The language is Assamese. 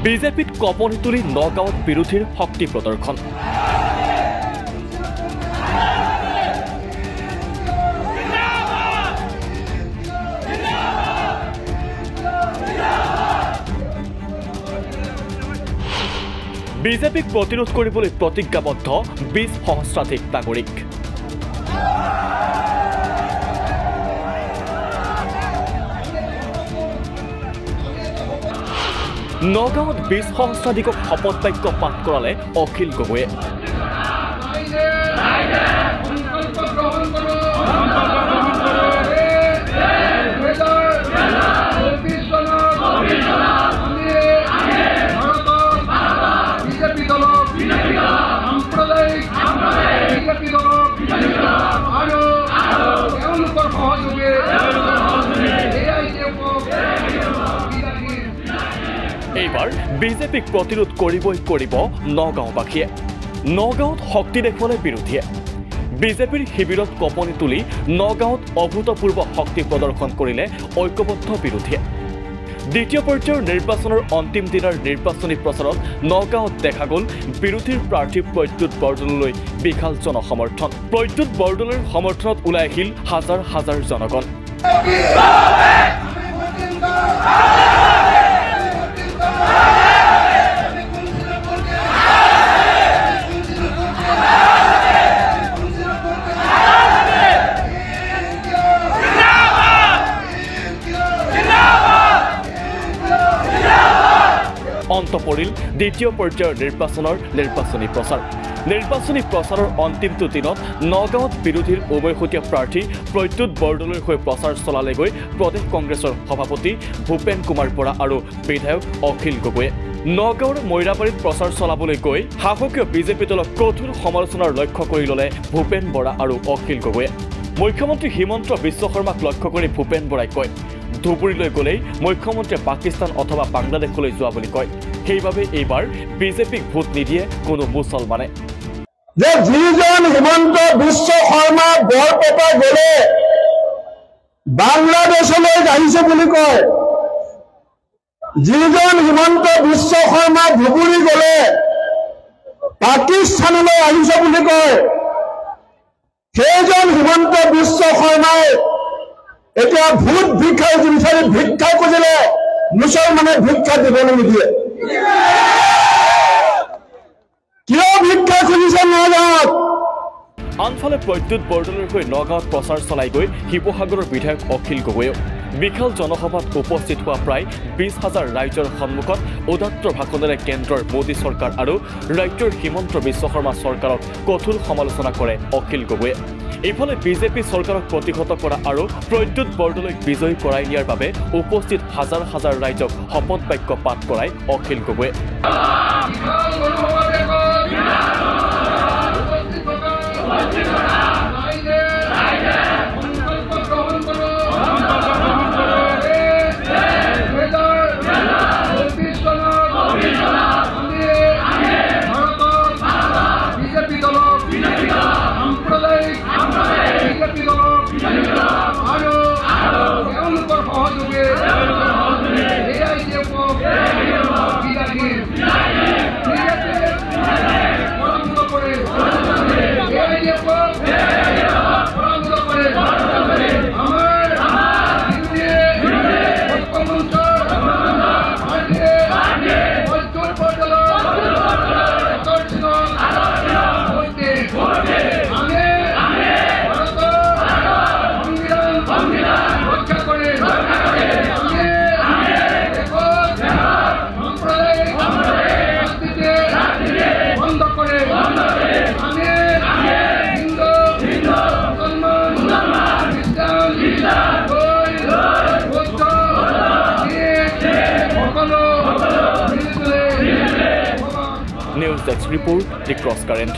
বিজেপিত কপনি তুলি নগাঁৱত বিৰোধীৰ শক্তি প্ৰদৰ্শন। বিজেপিক প্ৰতিৰোধ কৰিবলৈ প্ৰতিজ্ঞাবদ্ধ 20 সহস্ৰাধিক নাগৰিক। নগাঁৱত 20 সহস্ৰাধিকক শপত বাক্য পাঠ কৰালে অখিল গগৈয়ে। এইবাৰ বিজেপিক প্ৰতিৰোধ কৰিব নগাঁওবাসীয়ে। নগাঁৱত শক্তি দেখুৱালে বিৰোধীয়ে। বিজেপিৰ শিবিৰত কপনি তুলি নগাঁৱত অভূতপূৰ্ব শক্তি প্ৰদৰ্শন কৰিলে ঐক্যবদ্ধ বিৰোধীয়ে। দ্বিতীয় পৰ্যায়ৰ নিৰ্বাচনৰ অন্তিম দিনৰ নিৰ্বাচনী প্ৰচাৰত নগাঁৱত দেখা গ'ল বিৰোধীৰ প্ৰাৰ্থী প্ৰদ্যুৎ বৰদলৈলৈ বিশাল জনসমৰ্থন। প্ৰদ্যুৎ বৰদলৈৰ সমৰ্থনত ওলাই আহিল হাজাৰ হাজাৰ জনগণ। অন্ত পৰিল দ্বিতীয় পৰ্যায়ৰ নিৰ্বাচনী প্ৰচাৰ। নিৰ্বাচনী প্ৰচাৰৰ অন্তিমটো দিনত নগাঁৱত বিৰোধীৰ উমৈহতীয়া প্ৰাৰ্থী প্ৰদ্যুৎ বৰদলৈৰ হৈ প্ৰচাৰ চলালেগৈ প্ৰদেশ কংগ্ৰেছৰ সভাপতি ভূপেন কুমাৰ বৰা আৰু বিধায়ক অখিল গগৈয়ে। নগাঁৱৰ মৈৰাবাৰীত প্ৰচাৰ চলাবলৈ গৈ শাসকীয় বিজেপি দলক কঠোৰ সমালোচনাৰ লক্ষ্য কৰি ল'লে ভূপেন বৰা আৰু অখিল গগৈয়ে। মুখ্যমন্ত্ৰী হিমন্ত বিশ্ব শৰ্মাক লক্ষ্য কৰি ভূপেন বৰাই কয়, ধুবুৰীলৈ গ'লেই মুখ্যমন্ত্ৰীয়ে পাকিস্তান অথবা বাংলাদেশলৈ যোৱা বুলি কয়। সেইবাবে এইবাৰ বিজেপিক ভোট নিদিয়ে কোনো মুছলমানে। যে যিজন হিমন্ত বিশ্ব শৰ্মা বৰপেটা গ'লে বাংলাদেশলৈ আহিছে বুলি কয়, যিজন হিমন্ত বিশ্ব শৰ্মা ধুবুৰী গ'লে পাকিস্তানলৈ আহিছে বুলি কয়, সেইজন হিমন্ত বিশ্ব শৰ্মাই এতিয়া ভোট ভিক্ষা বিচাৰি ভিক্ষা খুজিলে মুছলমানে ভিক্ষা দিবলৈ নিদিয়ে। কিয় ভিক্ষা খুজিছে নগাঁৱত? আনফালে প্ৰদ্যুৎ বৰদলৈৰ হৈ নগাঁৱত প্ৰচাৰ চলাই গৈ শিৱসাগৰৰ বিধায়ক অখিল গগৈয়েও বিশাল জনসভাত উপস্থিত হোৱা প্ৰায় 20,000 ৰাইজৰ সন্মুখত উদাত্ত ভাষণেৰে কেন্দ্ৰৰ মোদী চৰকাৰ আৰু ৰাজ্যৰ হিমন্ত বিশ্ব শৰ্মা চৰকাৰক কঠোৰ সমালোচনা কৰে অখিল গগৈয়ে। এইফালে বিজেপি চৰকাৰক প্ৰতিহত কৰা আৰু প্ৰদ্যুৎ বৰদলৈক বিজয়ী কৰাই নিয়াৰ বাবে উপস্থিত হাজাৰ হাজাৰ ৰাইজক শপত বাক্য পাঠ কৰাই অখিল গগৈয়ে। News Desk report, The Cross Current.